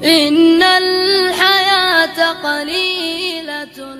إن الحياة قليلة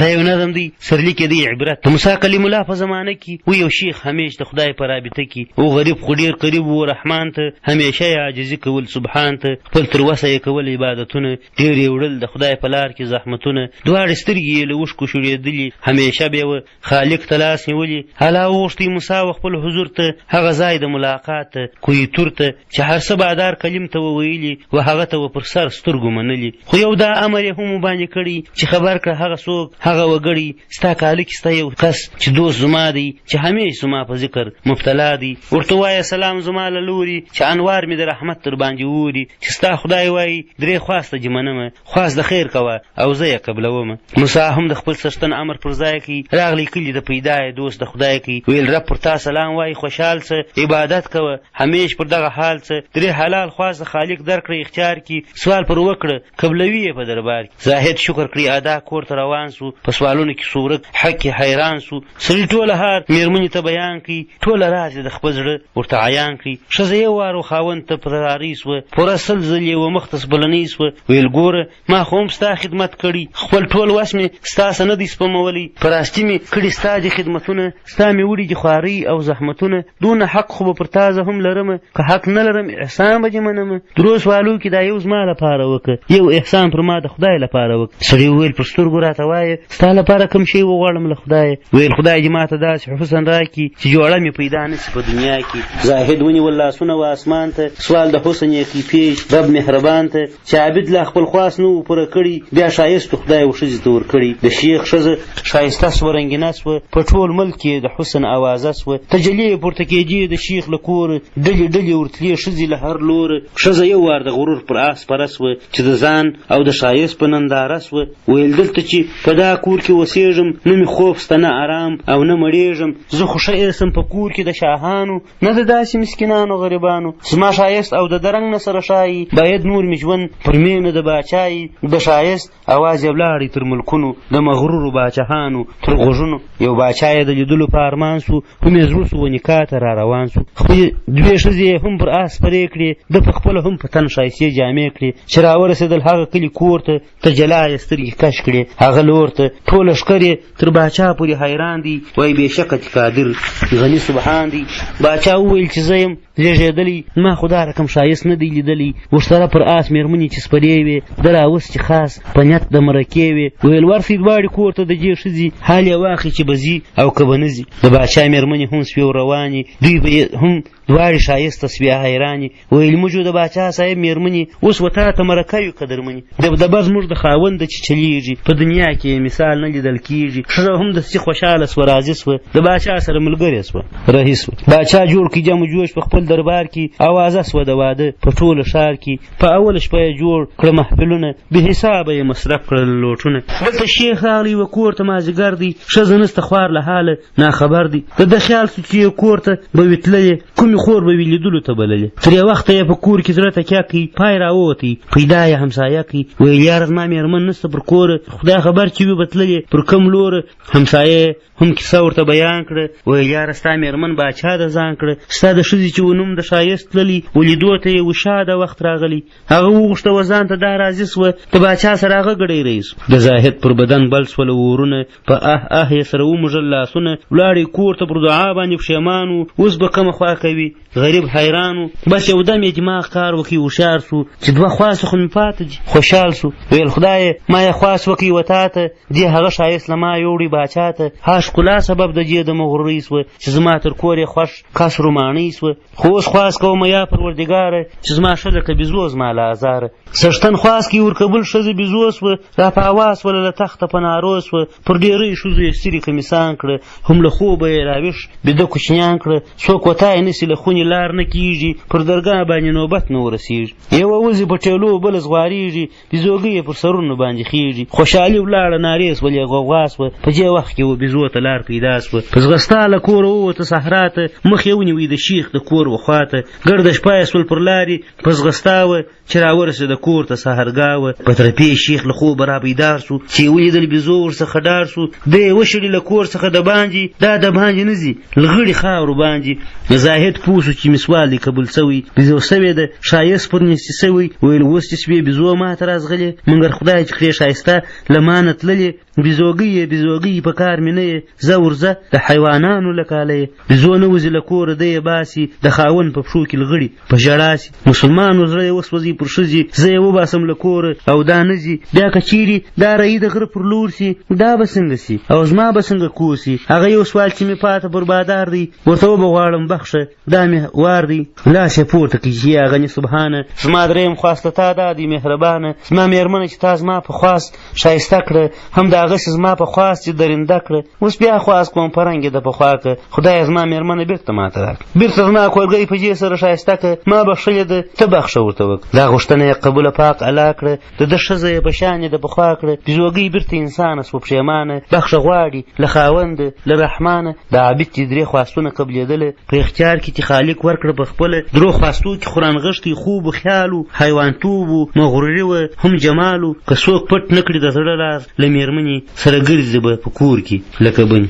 دا یو نظم دی سرلیک دی عبرت د موسی کلیم الله په زمانه کې و یو شیخ همیش د خدای په رابطه کې او غریب خو ډېر قریب و رحمان ته همیشه یې عاجزي کول سبحان ته خپل تر وسه یې کول عبادتونه ډېر یې وړل د خدای په لار کې زحمتونه دواړې سترګې یې له اوښکو شورېدلي همیشه به یې خالق ته لاس نیولي الله وغوښتي موسی و خپل حضور ته هغه ځای د ملاقات ته کوی تور ته چې هر څه بادار کلیم ته وویلي و هغه ته و پر سر سترګو منلي خو یو دا امر یې هم وباندې کړي چې خبر کړه هغه څوک هغه وګړي ستا کاله کې ستا یو کس چې دوست زما دی چې همیش زما په ذکر مبتلا دی ورته وایه سلام زما له لوري چې انوار مې د رحمت تر باندې اوري چې ستا خدای وایي درې خواسته چې منمه خواست د خیر کوه او زه یې قبلومه موسی هم د خپل څښتن امر پر ځای کوي راغلی کلي د پیدا یې دوست د خدای کوي ویل رب پر تا سلام وایي خوشحال څه عبادت کوه همیش پر دغه حال څه درې حلال خواست د خالق درکړه اختیار کي سوال پر وکړه قبلوي یې په دربار کې زاهد شکر کړي ادا کور ته روان سو په سوالونو کې سورک حق کې حیران سو سړي ټوله هار مېرمنې ته بیان کړي ټوله راز د خپل زړه ورته عیان کړي ښځه یو وار خاوند ته پراري سوه پوره سل ځل یې و مخ ته سبلنۍ سوه ویل ګوره ما خو هم ستا خدمت کړي خپل ټول وس مې ستا څه نه دي سپمولی په راستي مې کړي ستا دي خدمتونه ستا مې وړي دي خوارۍ او زحمتونه دونه حق خو به پر تا زه هم لرمه که حق نه لرم احسان به دې منمه درو سوالو کې دا یو زما لپاره وکړه یو احسان پر ما د خدای لپاره وکړه سړي وویل پر سترګو راته وایه ستا لپاره کوم شی وغواړم له خدایه ویل خدای دې ما ته داسې حسن راکړي چې جوړه مې پیدا نه شي په دنیا کې زاهد ونیول لاسونه و اسمان ته سوال د حسن یې کوي پیش رب مهربان ته چې عابد لا خپل خواست نه و پوره کړي بیا ښایستو خدای و ښځې ته ورکړي د شیخ ښځه ښایسته سوه رنګینه سوه په ټول ملک یې د حسن اوازه سوه تجلې یې پورته کېدې د شیخ له کوره ډلې ډلې ورتلې ښځې له هر لوره ښځه یو وار د غرور پر آس پره سوه چې د ځان او د ښایست په ننداره سوه ویل دلته چې په دا کور کې اوسېږم نه مې خوب سته نه ارام او نه مړېږم زه خو ښه ایسم په کور کې د شاهانو نه د داسې مسکینانو غریبانو زما ښایست او د درنګ نه سره ښایي باید نور مې ژوند پر مینه د باچایي د ښایست اواز یې ولاړی تر ملکونو د مغرورو باچهانو تر غوږونو یو باچا یې د لیدلو په ارمان سو هم یې زړه سو و نکاح ته را روان سو خپلې دوې ښځې یې هم پر آس پرې کړې ده په خپله هم په تن ښایستې جامې کړې چې راورسېدل هغه کلي کور ته ته جلا یې سترګې کش کړې هغه لور ته ټول لښکر یې تر باچا پورې حیران دی وایي بېشکه چې قادر غني سبحان دی باچا وویل چې زه یم زېږېدلی ما خو دا رقم ښایست نه دی لیدلی ورسره پر آس مېرمنې چې سپرې وې ده راوس چې خاص په نیت د مرکې وې ویل ورسئ دواړې کور ته د دې ښځې حال یې واخلي چې به ځي او که به نه ځي د باچا مېرمنې هم سوې روانې دوی به هم دواړې ښایسته سوې حیرانې ویل موږ د باچا صاحب مېرمنې اوس و تا ته مرکه یو قدرمنې دبدبه زموږ د خاوند ده چې چلیږي په دنیا کې مثال نه لیدل کېږي ښځه هم داسې خوشحاله سوه راضي سوه د باچا سره ملګرې سوه رهي سوه باچا جوړ کړي جم و جوش په خپل دربار کې اوازه سوه د واده په ټوله ښار کې په اوله شپه یې جوړ کړه محفلونه بې حسابه یې مصرف کړل لوټونه دلته شیخ راغلی و کور ته مازدیګر دی ښځه نسته خوار له حاله ناخبر دی د ده خیال سو چې یې کور ته به وي تللې کومې خور به وي لیدلو ته بللې تر یې وخته یې په کور کې زړه تکیه کوي پای راووتی پیدا یې همسایه کوي ویل یاره زما مېرمن نسته پر کوره خدای خبر چې وي به تللې پر کوم لوره همسایه هم کیسه ورته بیان کړه ویل یاره ستا مېرمن باچا د ځان کړه ستا د ښځې چې و نوم د ښایست تللي و لیدو ته یې و شاده وخت راغلی هغه وغوښته و ځان ته دا راضي سوه د باچا سره هغه ګډی رئیس د زاهد پر بدن بل سوله ورونه په یې سره وموږل لاسونه ولاړې کور ته پر دعا باندې پښیمان و اوس به کومه خوا کوي غریب حیران و بس یو دم یې دماغ کار وکړي هوښیار سو چې دوه خواستې خو مې پاته دي خوشحال سو ویل خدایه ما یې خواست وکړي و تا ته دې هغه ښایست له ما یوړي باچا ته ها ښکلا سبب د دې د مغرورۍ سوه چې زما تر کور یې خوښ کس رومانۍ سوه خو اوس خواست کومه یا پروردګاره چې زما ښځه که بېزو زما له ازاره څښتن خواست کې ورقبول ښځه بېزو سوه را په هوا سوله له تخته په نارو سوه پر ډېرۍ ښځو یې سترې کمیسان کړه هم له خوبه یې راویښ بیده کوچنیان کړه څوک وتای نسي له خونې لار نه کېږي پر درګاه باندې نوبت نه ورسېږي یوه وزې په ټیلو بله زغوارېږي بېزوګۍ یې پر سرونو باندې خېږي خوشحالي ولاړه نارې نارې سولې غوغا سوه. په دې وخت کې و بیزو ته لار پیدا سوه. په ځغستا له کوره ووته صحرا ته، مخ یې ونیوی د شیخ د کور وخواته. ګرده شپه یې سول پر لارې په ځغستا وه، چې راورسېده کور ته سهرګاه وه. په ترپې شیخ له خوبه را بیدار سو، چې یې ولیدل بیزو ورڅخه ډار سو. ده یې وشړي له کور څخه د باندې، دا د باندې نه ځي لغړي خاورو باندې. زاهد پوه سو چې مسوال یې قبول سوی، بیزو سوې ده ښایست پر نستي سوی. ویل اوس چې سوې بیزو ما ته رازغلې، مګر خدای چې کړې ښایسته له ما نه تللې. بیزوګۍ په کار مې نه یې، زه ورځه د حیوانانو له کاله یې. بیزو نه وځي له کوره ده یې باسي، د خاوند په پښو کې لغړي په ژړا سي. مسلمانو زړه یې وسوځي پر ښځي، زه یې وباسم له کوره او دا نه ځي. بیا که چیرې دا رهي د غره پر لور سي، دا به څنګه سي او زما به څنګه کور سي. هغه یو سوال چې مې پاته بربادار دی، ورته وبه غواړم بخښه دا مې وار دی. لاس یې پورته کړي چې یا غني سبحانه، زما درېیم خواست له تا دا دی مهربانه. زما مېرمنه چې تا زما په خواست ښایسته کړه، هم د هغسې زما په خواست چې درنده کړه. اوس بیا خواست کوم په رنګ یې د پخوا که، خدایه زما مېرمنه بېرته ماته راکړه. بېرته زما کورګۍ په دې سره ښایسته کړه، ما بښلې ده ته بخښه ورته وکړه. دا غوښتنه یې قبوله پاک الله کړه، د ده ښځه یې په شان یې د پخوا کړه. بیزوګۍ بېرته انسانه سوه پښېمانه، بخښه غواړي له خاونده له رحمانه. د عابد چې درې خواستونه قبلېدله، په اختیار کې چې خالق ورکړه په خپله. درو خواستو کې خورانغښتی خوب و خیال و، حیوانتوب و، مغروري وه، هم جمال و. که څوک پټ نه کړي د زړه راز، له مېرمنې سره ګرځي به په کور کې لکه بني.